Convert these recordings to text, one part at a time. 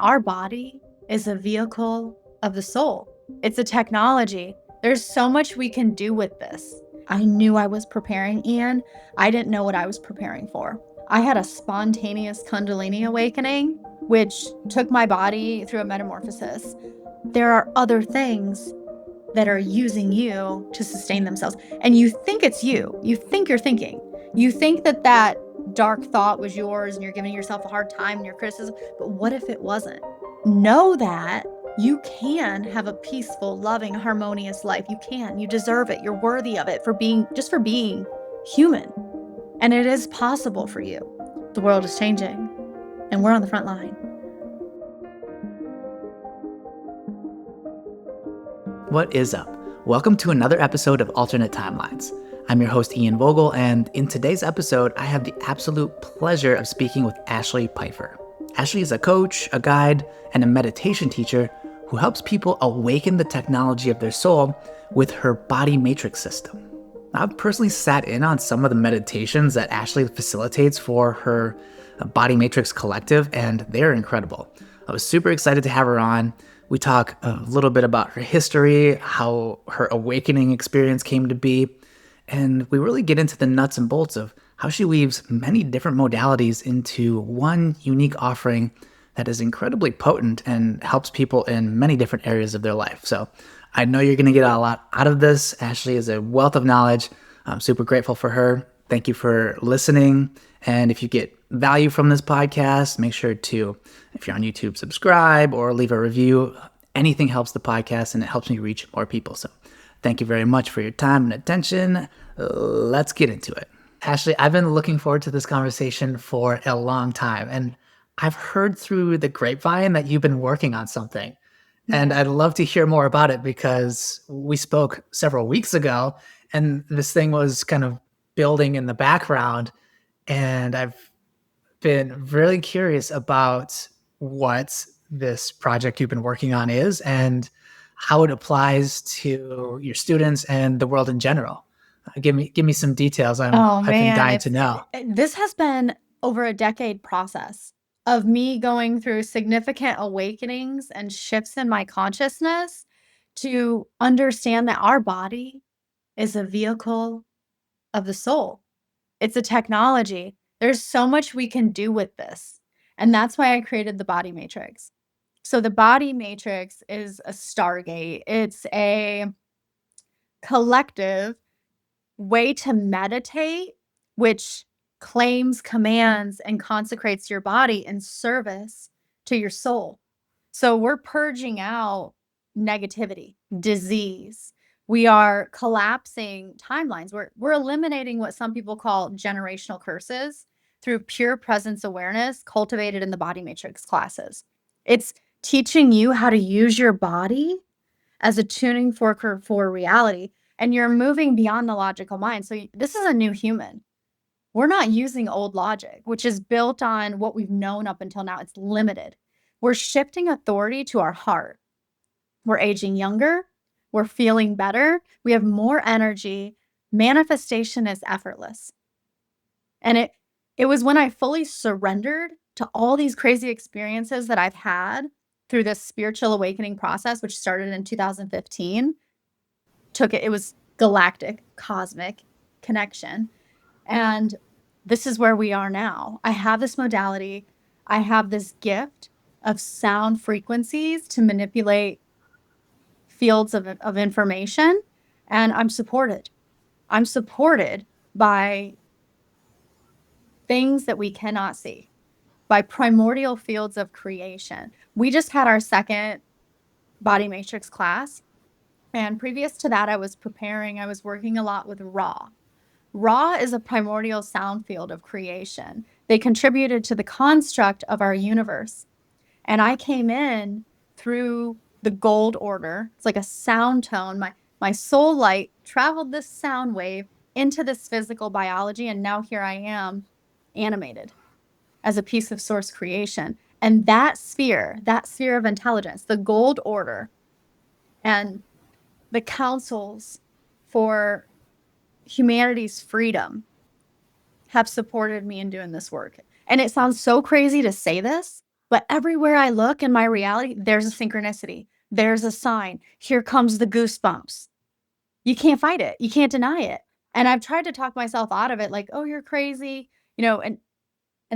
Our body is a vehicle of the soul. It's a technology. There's so much we can do with this. I knew I was preparing, Ian. I didn't know what I was preparing for. I had a spontaneous Kundalini awakening, which took my body through a metamorphosis. There are other things that are using you to sustain themselves. And you think it's you. You think you're thinking. You think that that dark thought was yours and you're giving yourself a hard time and your criticism. But what if it wasn't? Know that you can have a peaceful, loving, harmonious life. You can. You deserve it. You're worthy of it for being human. And it is possible for you. The world is changing, and we're on the front line. What is up? Welcome to another episode of Alternate Timelines. I'm your host, Ian Vogel, and in today's episode, I have the absolute pleasure of speaking with Ashlea Piefer. Ashlea is a coach, a guide, and a meditation teacher who helps people awaken the technology of their soul with her body matrix system. I've personally sat in on some of the meditations that Ashlea facilitates for her Body Matrix Collective, and they're incredible. I was super excited to have her on. We talk a little bit about her history, how her awakening experience came to be, and we really get into the nuts and bolts of how she weaves many different modalities into one unique offering that is incredibly potent and helps people in many different areas of their life. So I know you're going to get a lot out of this. Ashlea is a wealth of knowledge. I'm super grateful for her. Thank you for listening. And if you get value from this podcast, make sure to, if you're on YouTube, subscribe or leave a review. Anything helps the podcast and it helps me reach more people. So thank you very much for your time and attention. Let's get into it. Ashlea, I've been looking forward to this conversation for a long time. And I've heard through the grapevine that you've been working on something. And I'd love to hear more about it because we spoke several weeks ago and this thing was kind of building in the background. And I've been really curious about what this project you've been working on is and how it applies to your students and the world in general. Give me some details. I've been dying to know. This has been over a decade process of me going through significant awakenings and shifts in my consciousness to understand that our body is a vehicle of the soul. It's a technology. There's so much we can do with this. And that's why I created the body matrix. So the body matrix is a Stargate. It's a collective way to meditate, which claims, commands, and consecrates your body in service to your soul. So we're purging out negativity, disease. We are collapsing timelines. We're eliminating what some people call generational curses through pure presence awareness cultivated in the body matrix classes. It's teaching you how to use your body as a tuning fork for reality. And you're moving beyond the logical mind. So this is a new human. We're not using old logic, which is built on what we've known up until now. It's limited. We're shifting authority to our heart. We're aging younger. We're feeling better. We have more energy. Manifestation is effortless. And it was when I fully surrendered to all these crazy experiences that I've had through this spiritual awakening process, which started in 2015, it was galactic, cosmic connection. And this is where we are now. I have this modality. I have this gift of sound frequencies to manipulate fields of information. And I'm supported. I'm supported by things that we cannot see, by primordial fields of creation. We just had our second body matrix class. And previous to that, I was working a lot with Ra. Ra is a primordial sound field of creation. They contributed to the construct of our universe. And I came in through the gold order. It's like a sound tone. My soul light traveled this sound wave into this physical biology. And now here I am, animated as a piece of source creation. And that sphere of intelligence, the gold order, and the councils for humanity's freedom have supported me in doing this work. And it sounds so crazy to say this, But everywhere I look in my reality, there's a synchronicity. There's a sign. Here comes the goosebumps. You can't fight it. You can't deny it. And I've tried to talk myself out of it, like, "Oh, you're crazy," and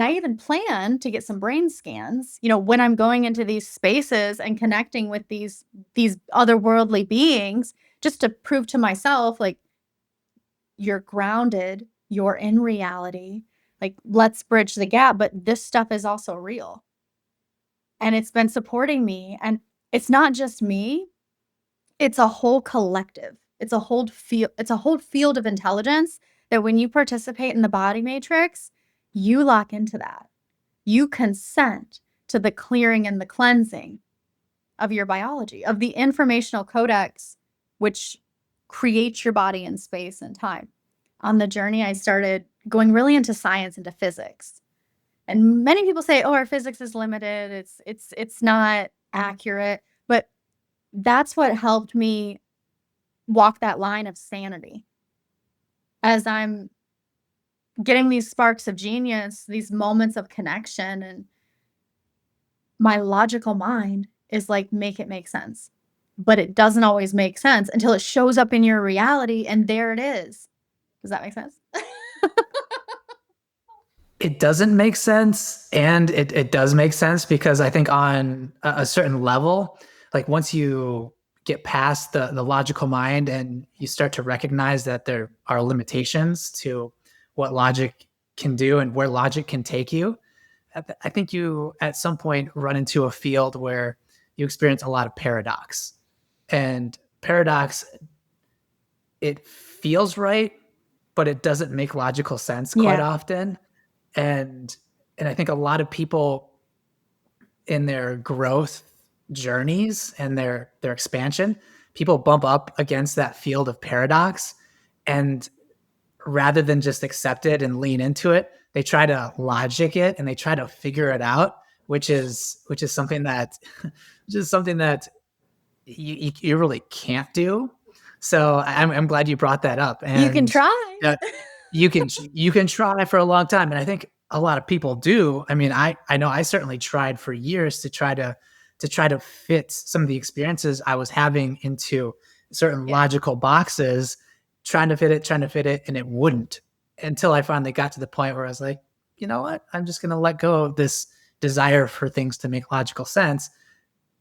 I even plan to get some brain scans, when I'm going into these spaces and connecting with these otherworldly beings, just to prove to myself, like, you're grounded, you're in reality, like, let's bridge the gap, but this stuff is also real. And it's been supporting me, and it's not just me, it's a whole collective. It's a whole field of intelligence that when you participate in the body matrix, you lock into that. You consent to the clearing and the cleansing of your biology, of the informational codex, which creates your body in space and time. On the journey, I started going really into science, into physics. And many people say, "Oh, our physics is limited. It's not accurate." But that's what helped me walk that line of sanity. As I'm getting these sparks of genius, these moments of connection, and my logical mind is like, make it make sense. But it doesn't always make sense until it shows up in your reality, and there it is. Does that make sense? It doesn't make sense, and it does make sense because I think on a certain level, like once you get past the logical mind and you start to recognize that there are limitations to what logic can do and where logic can take you, I think you at some point run into a field where you experience a lot of paradox. And paradox, it feels right, but it doesn't make logical sense quite Yeah. often. And and I think a lot of people in their growth journeys and their expansion, people bump up against that field of paradox, and rather than just accept it and lean into it, they try to logic it and they try to figure it out, which is something that which is something that you really can't do. So I'm glad you brought that up. You can And try. uh, you can try for a long time, and I think a lot of people do. I mean, I know I certainly tried for years to try to fit some of the experiences I was having into certain Yeah. logical boxes, trying to fit it, and it wouldn't, until I finally got to the point where I was like, you know what, I'm just going to let go of this desire for things to make logical sense.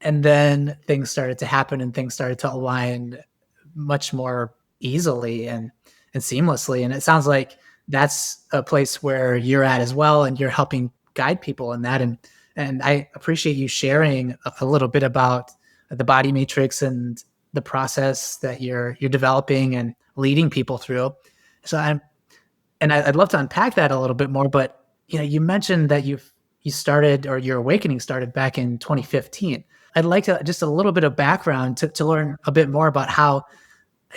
And then things started to happen and things started to align much more easily and seamlessly. And it sounds like that's a place where you're at as well, and you're helping guide people in that. And I appreciate you sharing a little bit about the body matrix and the process that you're developing and leading people through. So I'd love to unpack that a little bit more. But you mentioned that you started, or your awakening started back in 2015. I'd like to just a little bit of background to learn a bit more about how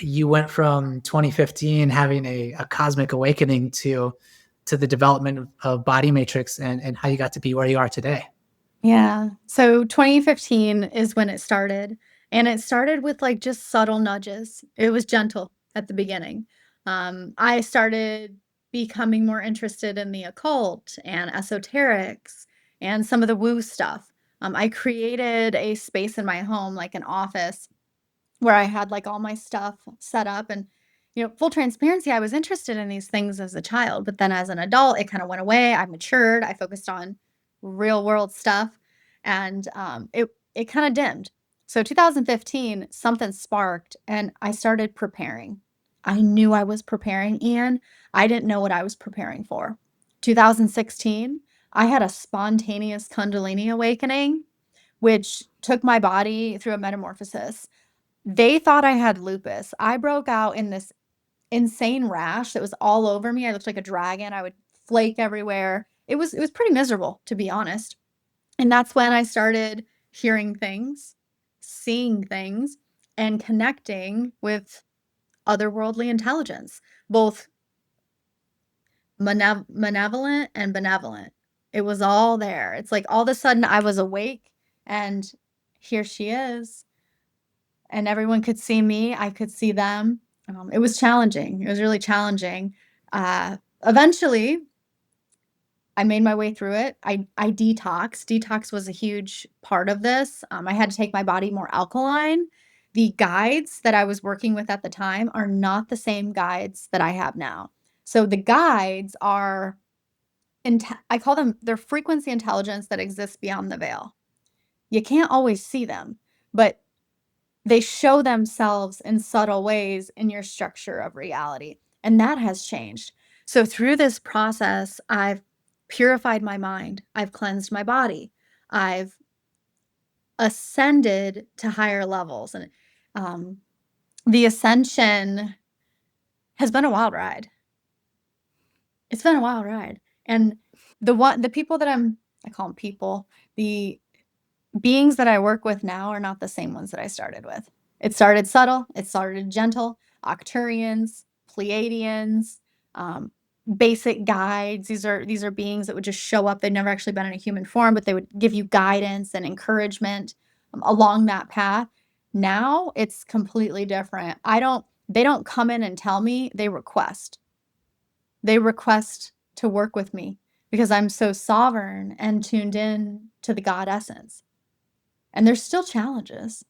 you went from 2015 having a cosmic awakening to the development of body matrix, and how you got to be where you are today. Yeah. So 2015 is when it started, and it started with like just subtle nudges. It was gentle at the beginning. I started becoming more interested in the occult and esoterics and some of the woo stuff. I created a space in my home, like an office, where I had like all my stuff set up. And, full transparency, I was interested in these things as a child, but then as an adult, it kind of went away. I matured. I focused on real world stuff, and it kind of dimmed. So 2015, something sparked, and I started preparing. I knew I was preparing, and I didn't know what I was preparing for. 2016, I had a spontaneous Kundalini awakening, which took my body through a metamorphosis. They thought I had lupus. I broke out in this insane rash that was all over me. I looked like a dragon. I would flake everywhere. It was pretty miserable, to be honest. And that's when I started hearing things, seeing things, and connecting with otherworldly intelligence, both malevolent and benevolent. It was all there. It's like all of a sudden I was awake, and here she is, and everyone could see me, I could see them. It was challenging. It was really challenging. Eventually, I made my way through it. I detoxed. Detox was a huge part of this. I had to take my body more alkaline. The guides that I was working with at the time are not the same guides that I have now. So the guides are, I call them, they're frequency intelligence that exists beyond the veil. You can't always see them, but they show themselves in subtle ways in your structure of reality. And that has changed. So through this process, I've purified my mind, I've cleansed my body, I've ascended to higher levels. And the ascension has been a wild ride. It's been a wild ride. And the people that I call them people, the beings that I work with now are not the same ones that I started with. It started subtle, it started gentle, Octurians, Pleiadians, basic guides. These are beings that would just show up. They've never actually been in a human form, but they would give you guidance and encouragement along that path. Now it's completely different. They don't come in and tell me, they request. They request to work with me because I'm so sovereign and tuned in to the God essence. And there's still challenges.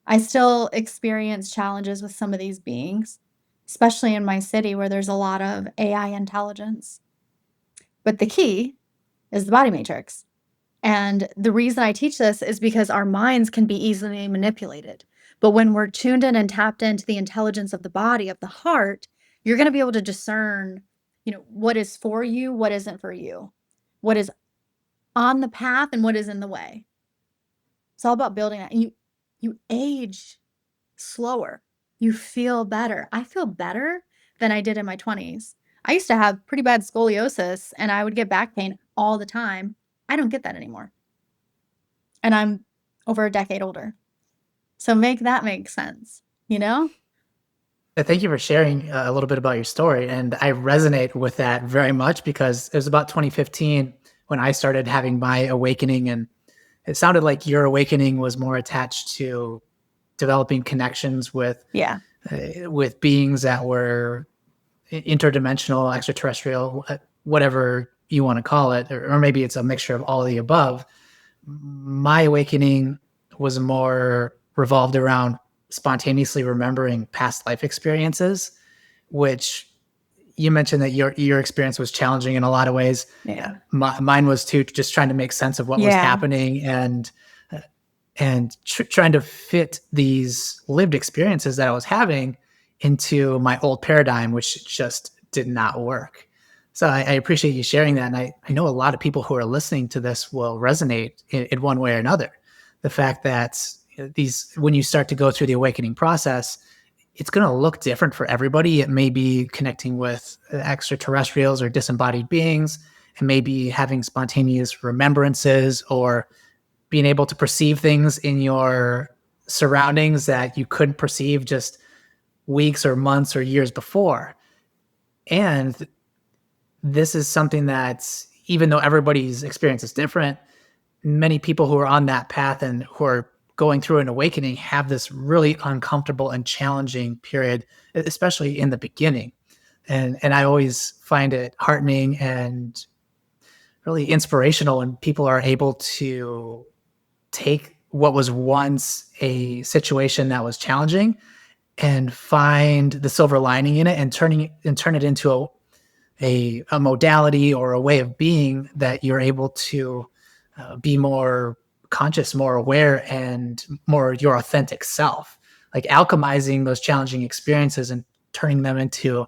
I still experience challenges with some of these beings, especially in my city where there's a lot of AI intelligence. But the key is the body matrix. And the reason I teach this is because our minds can be easily manipulated. But when we're tuned in and tapped into the intelligence of the body, of the heart, you're going to be able to discern, what is for you, what isn't for you, what is on the path and what is in the way. It's all about building that. And you age slower. You feel better. I feel better than I did in my 20s. I used to have pretty bad scoliosis and I would get back pain all the time. I don't get that anymore. And I'm over a decade older. So make that make sense, you know? Thank you for sharing a little bit about your story. And I resonate with that very much because it was about 2015 when I started having my awakening. And it sounded like your awakening was more attached to developing connections Yeah. with beings that were interdimensional, extraterrestrial, whatever you want to call it, or maybe it's a mixture of all of the above. My awakening was more revolved around spontaneously remembering past life experiences, which you mentioned that your experience was challenging in a lot of ways. Yeah. Mine was too, just trying to make sense of what was happening and trying to fit these lived experiences that I was having into my old paradigm, which just did not work. So I appreciate you sharing that. And I know a lot of people who are listening to this will resonate in one way or another. The fact that when you start to go through the awakening process, it's going to look different for everybody. It may be connecting with extraterrestrials or disembodied beings. It may be having spontaneous remembrances or being able to perceive things in your surroundings that you couldn't perceive just weeks or months or years before. And this is something that's, even though everybody's experience is different, many people who are on that path and who are going through an awakening have this really uncomfortable and challenging period, especially in the beginning. And I always find it heartening and really inspirational when people are able to take what was once a situation that was challenging and find the silver lining in it and turn it into a modality or a way of being that you're able to be more conscious, more aware, and more your authentic self. Like alchemizing those challenging experiences and turning them into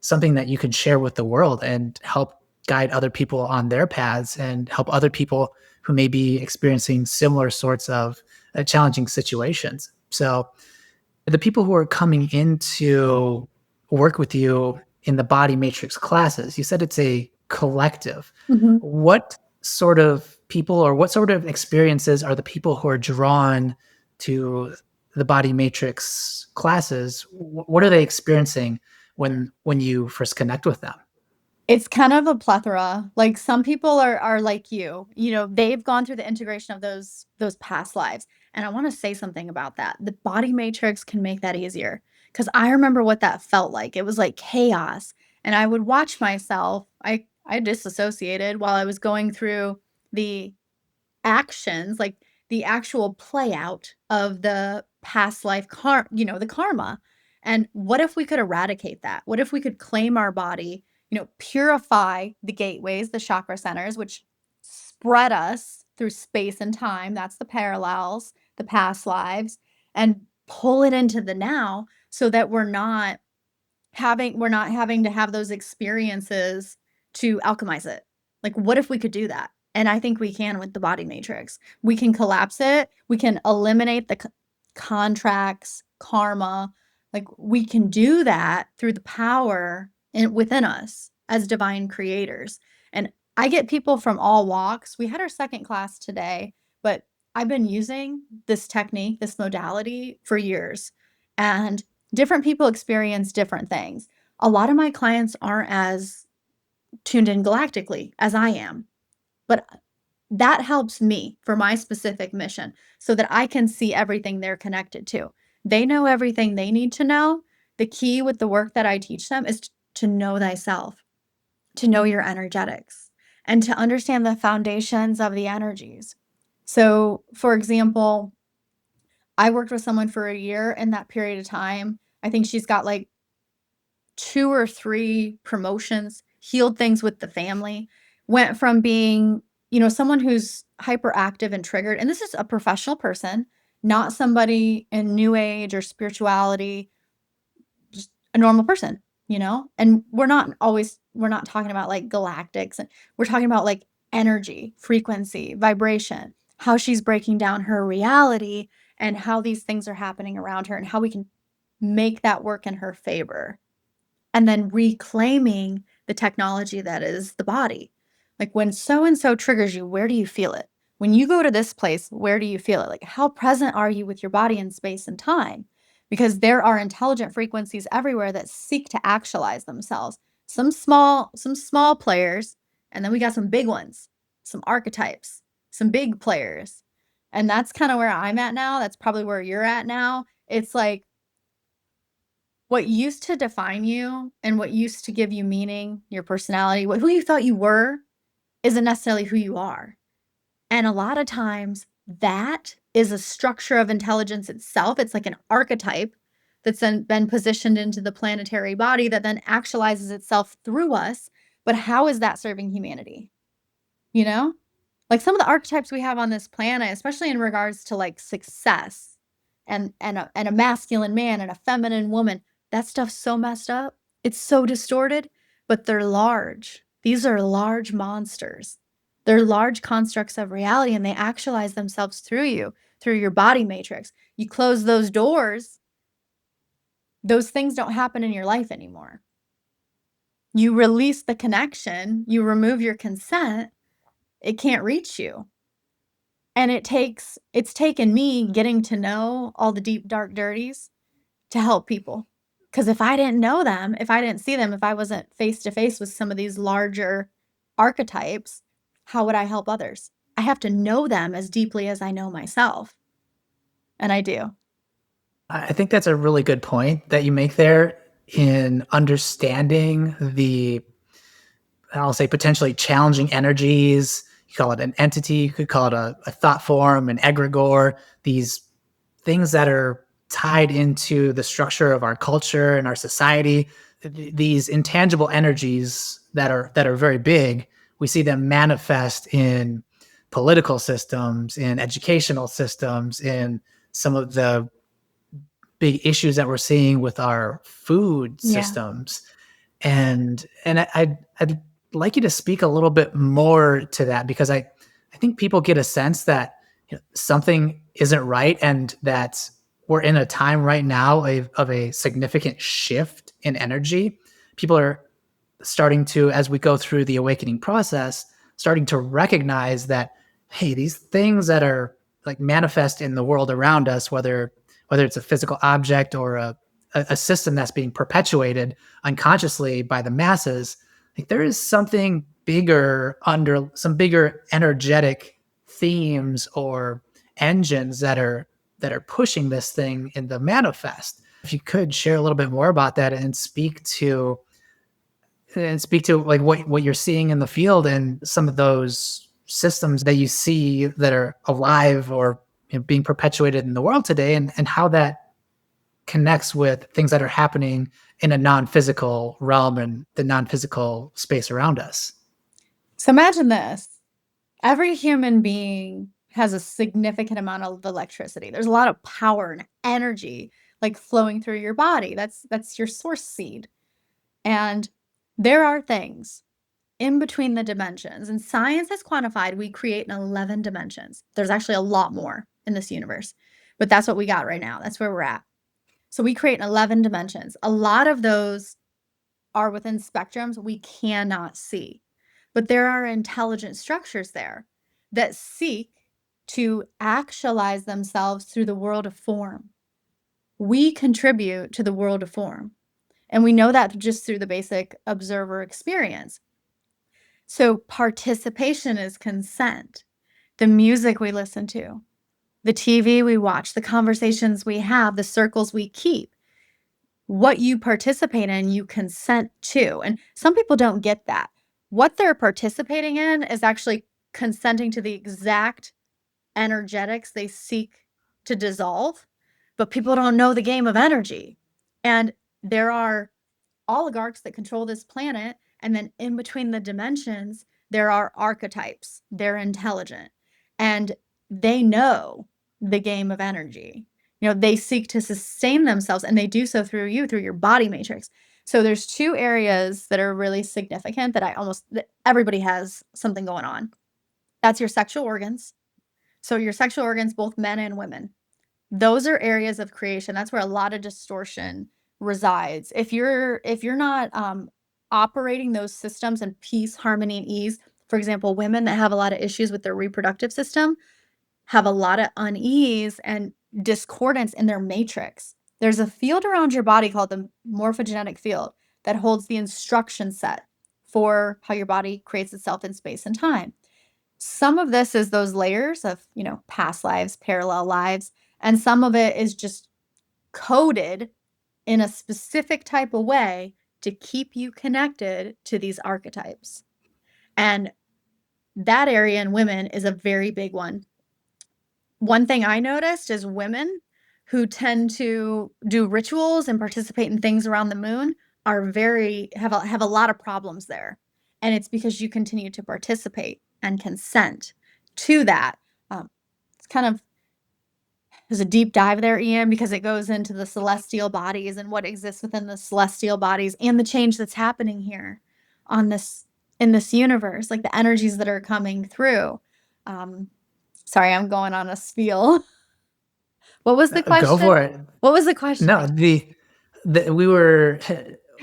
something that you can share with the world and help guide other people on their paths and help other people who may be experiencing similar sorts of challenging situations. So the people who are coming into work with you in the body matrix classes, you said it's a collective. Mm-hmm. What sort of people or what sort of experiences are the people who are drawn to the body matrix classes? What are they experiencing when you first connect with them? It's kind of a plethora. Like some people are like they've gone through the integration of those past lives. And I want to say something about that. The body matrix can make that easier because I remember what that felt like. It was like chaos. And I would watch myself. I disassociated while I was going through the actions, like the actual play out of the past life the karma. And what if we could eradicate that? What if we could claim our body, purify the gateways, the chakra centers, which spread us through space and time? That's the parallels, the past lives, and pull it into the now so that we're not having to have those experiences to alchemize it. Like, what if we could do that? And I think we can with the body matrix. We can collapse it. We can eliminate the contracts, karma. Like, we can do that through the power within us as divine creators. And I get people from all walks. We had our second class today, but I've been using this technique, this modality for years. And different people experience different things. A lot of my clients aren't as tuned in galactically as I am, but that helps me for my specific mission so that I can see everything they're connected to. They know everything they need to know. The key with the work that I teach them is to know thyself, to know your energetics, and to understand the foundations of the energies. So, for example, I worked with someone for a year in that period of time. I think she's got like 2 or 3 promotions, healed things with the family, went from being, someone who's hyperactive and triggered, and this is a professional person, not somebody in new age or spirituality, just a normal person, And we're not talking about like galactics, and we're talking about like energy, frequency, vibration, how she's breaking down her reality and how these things are happening around her and how we can make that work in her favor, and then reclaiming the technology that is the body. Like, when so and so triggers you, where do you feel it? When you go to this place, where do you feel it? Like, how present are you with your body in space and time? Because there are intelligent frequencies everywhere that seek to actualize themselves. Some small players, and then we got some big ones, some archetypes, some big players. And that's kind of where I'm at now. That's probably where you're at now. It's like, what used to define you and what used to give you meaning, your personality, who you thought you were, isn't necessarily who you are. And a lot of times that is a structure of intelligence itself. It's like an archetype that's then been positioned into the planetary body that then actualizes itself through us. But how is that serving humanity? You know? Like, some of the archetypes we have on this planet, especially in regards to like success and a masculine man and a feminine woman, that stuff's so messed up. It's so distorted, but they're large. These are large monsters. They're large constructs of reality, and they actualize themselves through you, through your body matrix. You close those doors, those things don't happen in your life anymore. You release the connection, you remove your consent, it can't reach you. And it's taken me getting to know all the deep, dark dirties to help people. Because if I didn't know them, if I didn't see them, if I wasn't face to face with some of these larger archetypes, how would I help others? I have to know them as deeply as I know myself. And I do. I think that's a really good point that you make there in understanding the, I'll say, potentially challenging energies. You call it an entity, you could call it a thought form, an egregore, these things that are tied into the structure of our culture and our society, these intangible energies that are very big. We see them manifest in political systems, in educational systems, in some of the big issues that we're seeing with our food Yeah. systems. And I'd like you to speak a little bit more to that, because I think people get a sense that something isn't right, and that we're in a time right now of a significant shift in energy. People are starting to, as we go through the awakening process, starting to recognize that, hey, these things that are like manifest in the world around us, whether it's a physical object or a system that's being perpetuated unconsciously by the masses, like there is something bigger, under some bigger energetic themes or engines that are pushing this thing in the manifest. If you could share a little bit more about that and speak to and speak to like what you're seeing in the field and some of those systems that you see that are alive or being perpetuated in the world today, and how that connects with things that are happening in a non-physical realm and the non-physical space around us. So imagine this. Every human being has a significant amount of electricity. There's a lot of power and energy like flowing through your body. That's your source seed. And there are things in between the dimensions. And science has quantified we create in 11 dimensions. There's actually a lot more in this universe, but that's what we got right now. That's where we're at. So we create in 11 dimensions. A lot of those are within spectrums we cannot see, but there are intelligent structures there that seek to actualize themselves through the world of form. We contribute to the world of form, and we know that just through the basic observer experience. So participation is consent. The music we listen to, the TV we watch, the conversations we have, the circles we keep, what you participate in, you consent to. And some people don't get that. What they're participating in is actually consenting to the exact energetics they seek to dissolve, but people don't know the game of energy. And there are oligarchs that control this planet, and then in between the dimensions, there are archetypes. They're intelligent, and they know the game of energy. They seek to sustain themselves, and they do so through you, through your body matrix. So there's two areas that are really significant that everybody has something going on. That's your sexual organs. So your sexual organs, both men and women, those are areas of creation. That's where a lot of distortion resides. If you're not operating those systems in peace, harmony, and ease, for example, women that have a lot of issues with their reproductive system have a lot of unease and discordance in their matrix. There's a field around your body called the morphogenetic field that holds the instruction set for how your body creates itself in space and time. Some of this is those layers of, past lives, parallel lives, and some of it is just coded in a specific type of way to keep you connected to these archetypes. And that area in women is a very big one. One thing I noticed is women who tend to do rituals and participate in things around the moon have a lot of problems there. And it's because you continue to participate and consent to that. It's kind of There's a deep dive there, Ian, because it goes into the celestial bodies and what exists within the celestial bodies and the change that's happening here on this in this universe, like the energies that are coming through. Um, Sorry, I'm going on a spiel. What was the Go question? for it. What was the question? No, the we were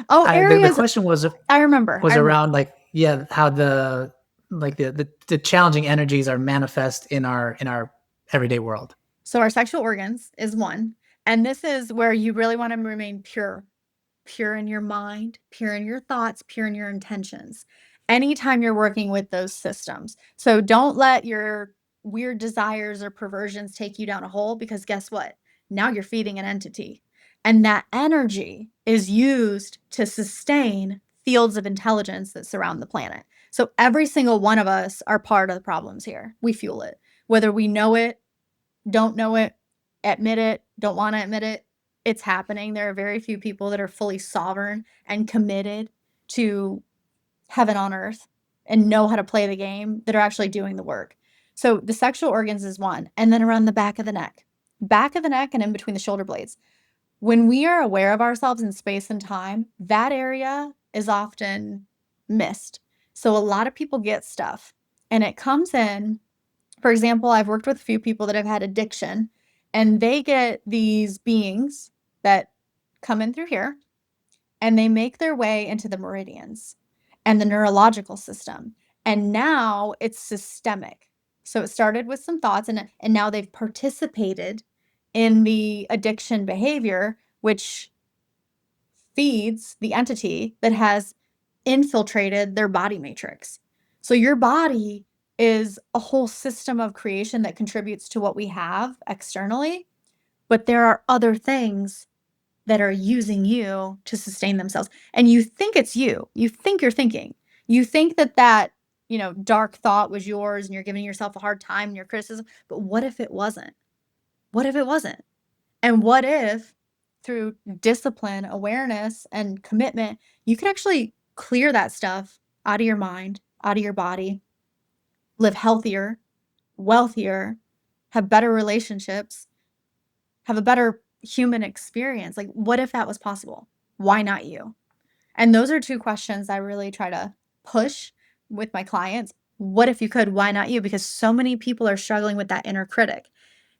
Oh, the areas. question I remember. was around like, yeah, how the challenging energies are manifest in our everyday world. So our sexual organs is one, and this is where you really want to remain pure. Pure in your mind, pure in your thoughts, pure in your intentions. Anytime you're working with those systems. So don't let your weird desires or perversions take you down a hole, because guess what? Now you're feeding an entity. And that energy is used to sustain fields of intelligence that surround the planet. So every single one of us are part of the problems here. We fuel it. Whether we know it, don't know it, admit it, don't want to admit it, it's happening. There are very few people that are fully sovereign and committed to heaven on earth and know how to play the game that are actually doing the work. So the sexual organs is one, and then around the back of the neck. Back of the neck and in between the shoulder blades. When we are aware of ourselves in space and time, that area is often missed. So a lot of people get stuff, and it comes in. For example, I've worked with a few people that have had addiction, and they get these beings that come in through here, and they make their way into the meridians and the neurological system. And now it's systemic. So it started with some thoughts, and now they've participated in the addiction behavior, which feeds the entity that has infiltrated their body matrix. So your body is a whole system of creation that contributes to what we have externally, but there are other things that are using you to sustain themselves. And you think it's you. You think you're thinking. You think that dark thought was yours and you're giving yourself a hard time and your criticism. But what if it wasn't? What if it wasn't? And what if through discipline, awareness, and commitment, you could actually clear that stuff out of your mind, out of your body, live healthier, wealthier, have better relationships, have a better human experience? Like, what if that was possible? Why not you? And those are two questions I really try to push with my clients. What if you could? Why not you? Because so many people are struggling with that inner critic.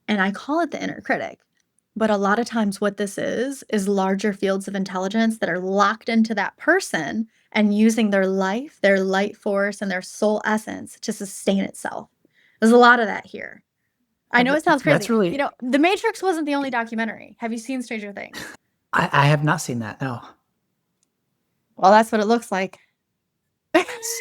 And I call it the inner critic. But a lot of times, what this is larger fields of intelligence that are locked into that person and using their life, their light force, and their soul essence to sustain itself. There's a lot of that here. I know it sounds That's crazy. really. The Matrix wasn't the only documentary. Have you seen Stranger Things? I have not seen that. No. Well, that's what it looks like.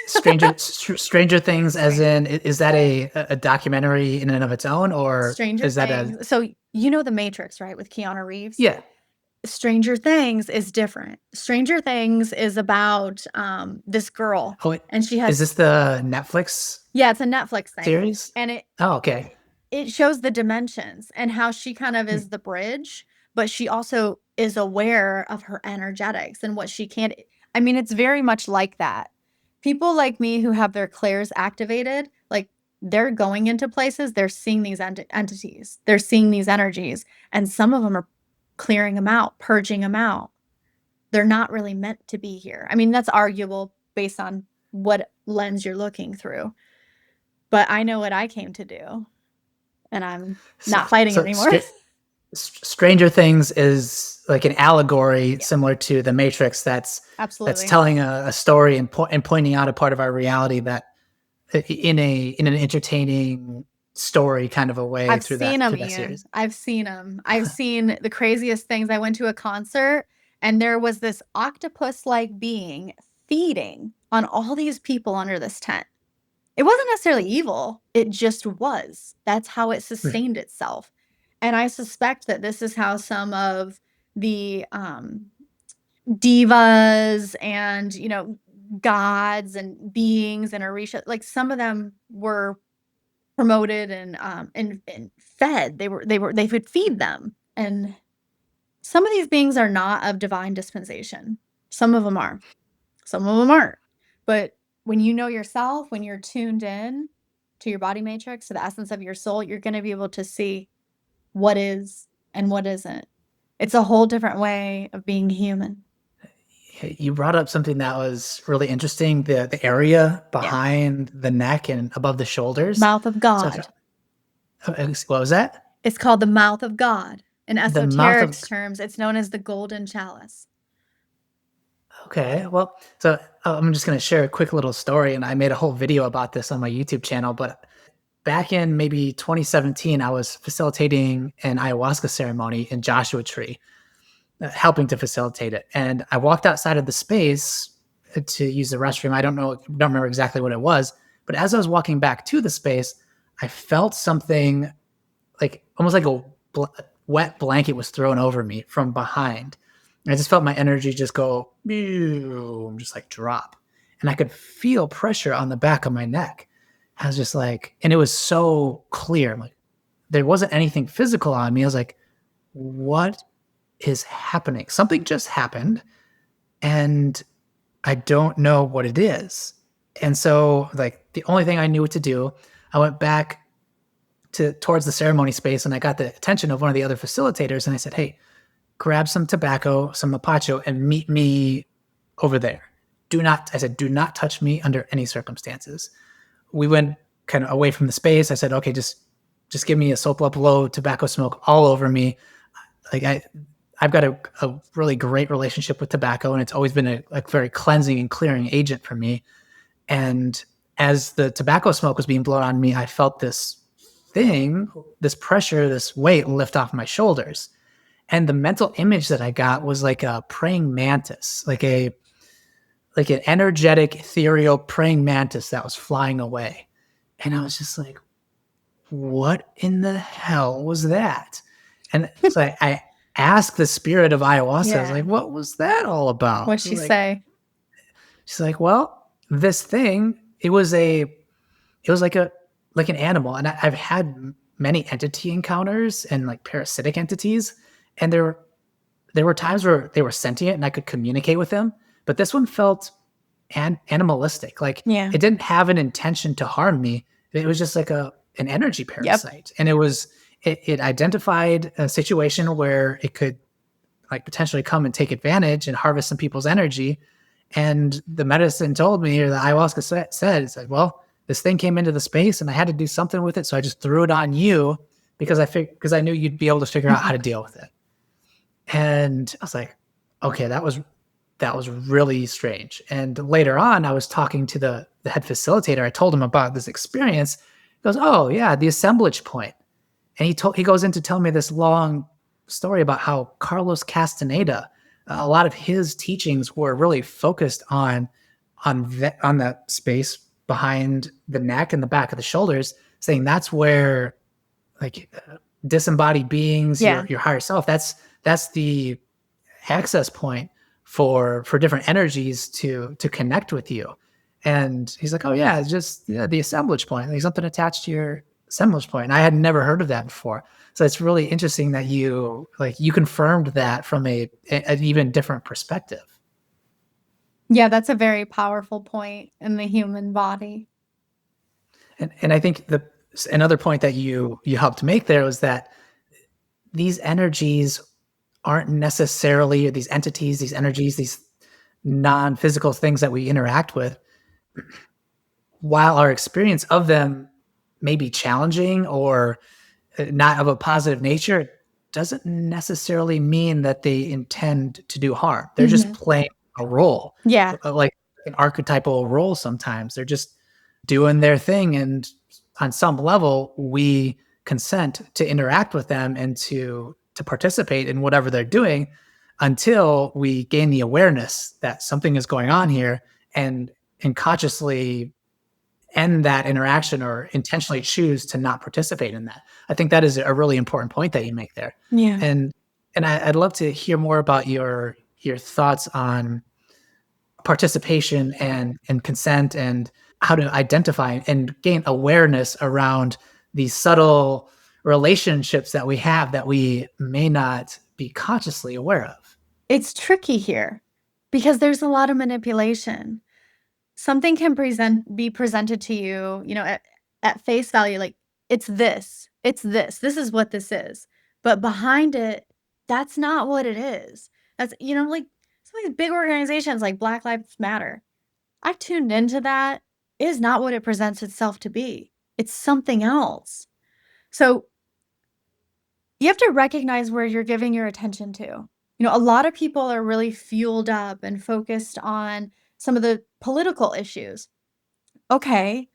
Stranger Things, as in, is that a documentary in and of its own, or Stranger is that a? Things. So you know The Matrix, right? With Keanu Reeves. Yeah. Stranger Things is different. Stranger Things is about this girl, Oh, and she is has this the Netflix yeah, it's a Netflix thing, series? and it Oh, okay. it shows the dimensions and how she kind of Hmm. is the bridge, but she also is aware of her energetics and what she can't. I mean, it's very much like that. People like me who have their clairs activated, like they're going into places, they're seeing these entities, they're seeing these energies, and some of them are clearing them out, purging them out. They're not really meant to be here. I mean, that's arguable based on what lens you're looking through. But I know what I came to do, and I'm So, not fighting it so anymore. Stranger Things is like an allegory Yeah, similar to The Matrix. That's absolutely. telling a story and pointing out a part of our reality that in an entertaining story kind of a way I've through seen that them, through that Ian. series. I've seen them. I've seen the craziest things. I went to a concert and there was this octopus-like being feeding on all these people under this tent. It wasn't necessarily evil, it just was. That's how it sustained itself. And I suspect that this is how some of the divas and, gods and beings and Orisha, like some of them were promoted and fed. They would feed them. And some of these beings are not of divine dispensation. Some of them are. Some of them aren't. But when you know yourself, when you're tuned in to your body matrix, to the essence of your soul, you're going to be able to see what is and what isn't. It's a whole different way of being human. You brought up something that was really interesting, the area Yeah. behind the neck and above the shoulders. Mouth of So God. what was that? It's called the mouth of God. In The mouth of. esoteric terms, it's known as the golden chalice. Okay, well, so I'm just going to share a quick little story, and I made a whole video about this on my YouTube channel. But back in maybe 2017, I was facilitating an ayahuasca ceremony in Joshua Tree, helping to facilitate it. And I walked outside of the space to use the restroom. Don't remember exactly what it was, but as I was walking back to the space, I felt something like almost like a wet blanket was thrown over me from behind. And I just felt my energy just go, boom, just like drop. And I could feel pressure on the back of my neck. I was just like, and it was so clear. I'm like, there wasn't anything physical on me. I was like, what is happening? Something just happened, and I don't know what it is. And so, like, the only thing I knew what to do, I went back towards the ceremony space, and I got the attention of one of the other facilitators, and I said, "Hey, grab some tobacco, some mapacho, and meet me over there. I said, do not touch me under any circumstances." We went kind of away from the space. I said, "Okay, just give me a sopla blow, tobacco smoke all over me." Like I've got a really great relationship with tobacco, and it's always been a very cleansing and clearing agent for me. And as the tobacco smoke was being blown on me, I felt this thing, this pressure, this weight lift off my shoulders. And the mental image that I got was like a praying mantis, like an energetic, ethereal praying mantis that was flying away. And I was just like, what in the hell was that? And so ask the spirit of ayahuasca. I was Yeah. like, what was that all about? What'd she say? She's like, well, this thing, it was like an animal. And I've had many entity encounters and like parasitic entities. And there were times where they were sentient and I could communicate with them. But this one felt animalistic. Like Yeah. it didn't have an intention to harm me. It was just like an energy Yep. parasite. And it identified a situation where it could like potentially come and take advantage and harvest some people's energy. And the medicine told me, or the ayahuasca said, it's like, well, this thing came into the space and I had to do something with it. So I just threw it on you because I knew you'd be able to figure out how to deal with it. And I was like, okay, that was really strange. And later on, I was talking to the head facilitator. I told him about this experience. He goes, oh yeah, the assemblage point. And he goes in to tell me this long story about how Carlos Castaneda, a lot of his teachings were really focused on the space behind the neck and the back of the shoulders, saying that's where like disembodied beings, Yeah. your higher self, that's the access point for different energies to connect with you. And he's like, oh yeah, it's just the assemblage point. There's something attached to your assemblage point. And I had never heard of that before. So it's really interesting that you confirmed that from an even different perspective. Yeah, that's a very powerful point in the human body. And I think another point that you helped make there was that these energies aren't necessarily, these entities, these energies, these non-physical things that we interact with, while our experience of them may be challenging or not of a positive nature, doesn't necessarily mean that they intend to do harm. They're just playing a role, Yeah. like an archetypal role sometimes. They're just doing their thing. And on some level, we consent to interact with them and to participate in whatever they're doing until we gain the awareness that something is going on here and consciously end that interaction or intentionally choose to not participate in that. I think that is a really important point that you make there. Yeah. And I'd love to hear more about your thoughts on participation and consent and how to identify and gain awareness around these subtle relationships that we have that we may not be consciously aware of. It's tricky here because there's a lot of manipulation. Something can be presented to you, at face value, like it's this, this is what this is. But behind it, that's not what it is. That's, like some of these big organizations like Black Lives Matter. I've tuned into that. It is not what it presents itself to be. It's something else. So you have to recognize where you're giving your attention to. A lot of people are really fueled up and focused on some of the political issues. Okay,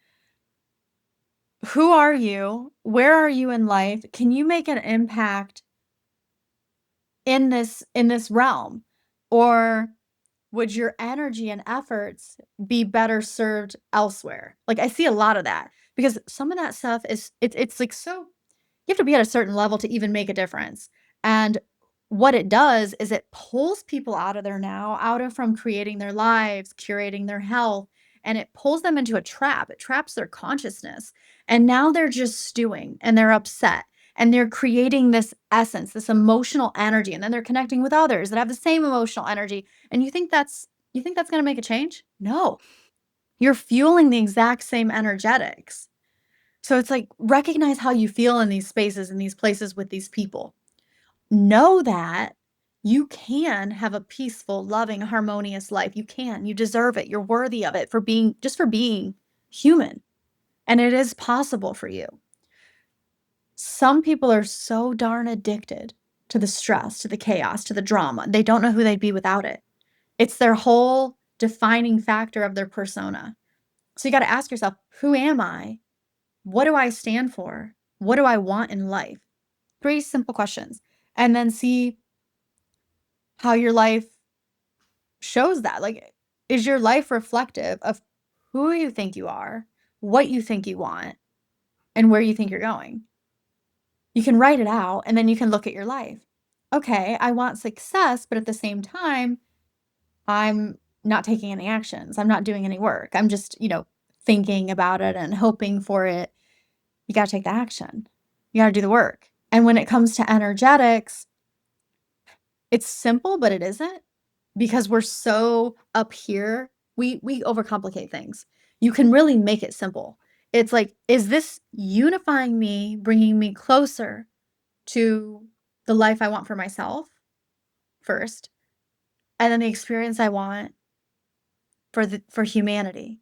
who are you? Where are you in life? Can you make an impact in this realm? Or would your energy and efforts be better served elsewhere? Like I see a lot of that because some of that stuff it's like so you have to be at a certain level to even make a difference. And what it does is it pulls people out of there now, out of from creating their lives, curating their health, and it pulls them into a trap. It traps their consciousness. And now they're just stewing and they're upset and they're creating this essence, this emotional energy, and then they're connecting with others that have the same emotional energy. And you think that's going to make a change? No. You're fueling the exact same energetics. So it's like recognize how you feel in these spaces, in these places with these people. Know that you can have a peaceful, loving, harmonious life. You can. You deserve it. You're worthy of it for being human. And it is possible for you. Some people are so darn addicted to the stress, to the chaos, to the drama. They don't know who they'd be without it. It's their whole defining factor of their persona. So you got to ask yourself, who am I? What do I stand for? What do I want in life? 3 simple questions. And then see how your life shows that. Like, is your life reflective of who you think you are, what you think you want, and where you think you're going? You can write it out and then you can look at your life. okay, I want success, but at the same time, I'm not taking any actions. I'm not doing any work. I'm just, thinking about it and hoping for it. You got to take the action. You got to do the work. And when it comes to energetics, it's simple, but it isn't because we're so up here. We overcomplicate things. You can really make it simple. It's like, is this unifying me, bringing me closer to the life I want for myself first, and then the experience I want for humanity?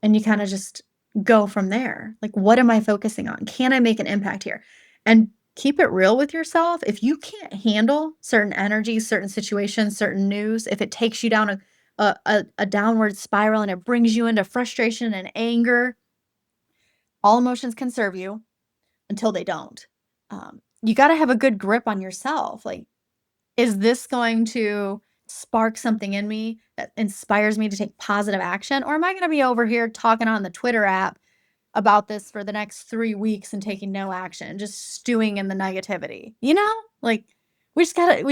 And you kind of just go from there. Like, what am I focusing on? Can I make an impact here? And keep it real with yourself. If you can't handle certain energies, certain situations, certain news, if it takes you down a downward spiral and it brings you into frustration and anger, all emotions can serve you until they don't. You got to have a good grip on yourself. Like, is this going to spark something in me that inspires me to take positive action? Or am I going to be over here talking on the Twitter app about this for the next 3 weeks and taking no action, just stewing in the negativity? Like, we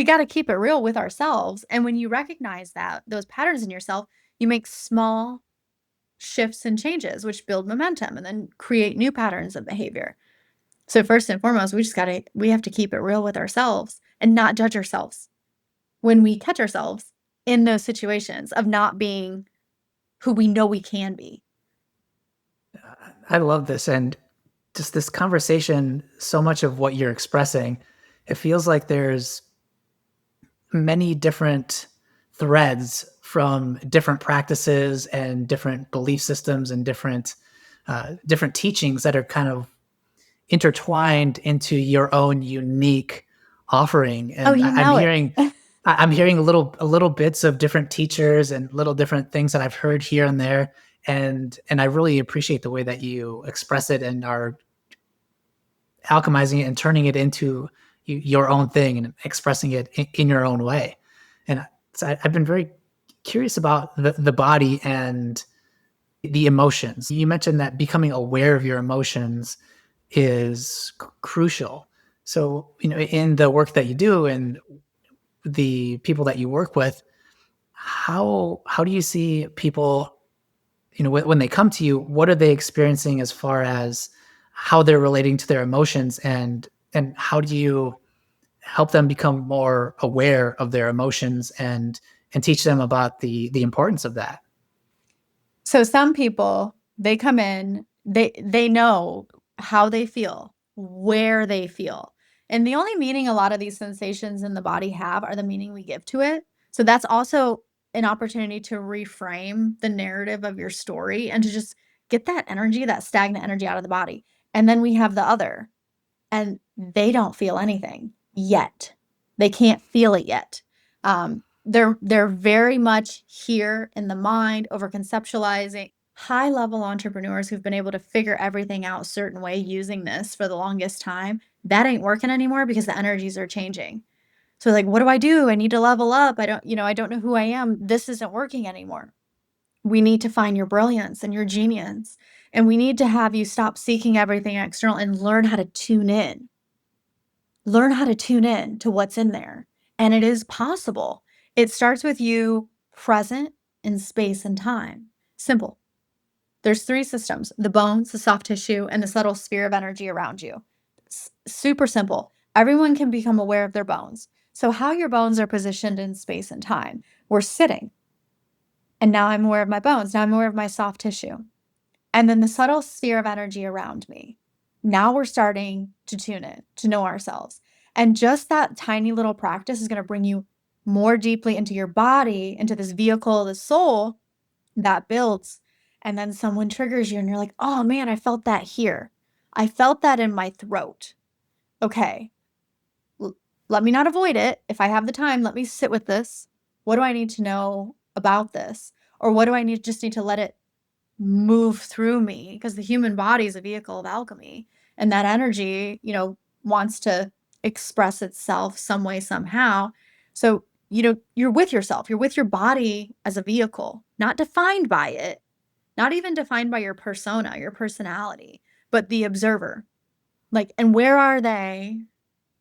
gotta keep it real with ourselves. And when you recognize that, those patterns in yourself, you make small shifts and changes, which build momentum and then create new patterns of behavior. So first and foremost, we have to keep it real with ourselves and not judge ourselves when we catch ourselves in those situations of not being who we know we can be. I love this. And just this conversation, so much of what you're expressing, it feels like there's many different threads from different practices and different belief systems and different teachings that are kind of intertwined into your own unique offering. Oh, And you I'm know it. hearing I'm hearing little bits of different teachers and little different things that I've heard here and there. And I really appreciate the way that you express it and are alchemizing it and turning it into your own thing and expressing it in your own way. And so I've been very curious about the body and the emotions. You mentioned that becoming aware of your emotions is crucial. So, in the work that you do and the people that you work with, how do you see people, when they come to you, what are they experiencing as far as how they're relating to their emotions, and how do you help them become more aware of their emotions and teach them about the importance of that? So some people, they come in, they know how they feel, where they feel. And the only meaning a lot of these sensations in the body have are the meaning we give to it. So that's also an opportunity to reframe the narrative of your story and to just get that energy, that stagnant energy out of the body. And then we have the other, and they don't feel anything yet. They can't feel it yet. They're very much here in the mind, over conceptualizing. High level entrepreneurs who've been able to figure everything out a certain way using this for the longest time, that ain't working anymore because the energies are changing. So like, what do I do? I need to level up. I don't know who I am. This isn't working anymore. We need to find your brilliance and your genius. And we need to have you stop seeking everything external and learn how to tune in. Learn how to tune in to what's in there. And it is possible. It starts with you present in space and time. Simple. There's 3 systems: the bones, the soft tissue, and the subtle sphere of energy around you. Super simple. Everyone can become aware of their bones. So, how your bones are positioned in space and time. We're sitting, and now I'm aware of my bones. Now I'm aware of my soft tissue. And then the subtle sphere of energy around me. Now we're starting to tune in, to know ourselves. And just that tiny little practice is going to bring you more deeply into your body, into this vehicle, the soul that builds. And then someone triggers you and you're like, oh man, I felt that here. I felt that in my throat. Okay, let me not avoid it. If I have the time, let me sit with this. What do I need to know about this? Or what do I need to let it move through me? Because the human body is a vehicle of alchemy, and that energy, wants to express itself some way, somehow. So, you're with yourself, you're with your body as a vehicle, not defined by it, not even defined by your persona, your personality, but the observer. Like, and where are they?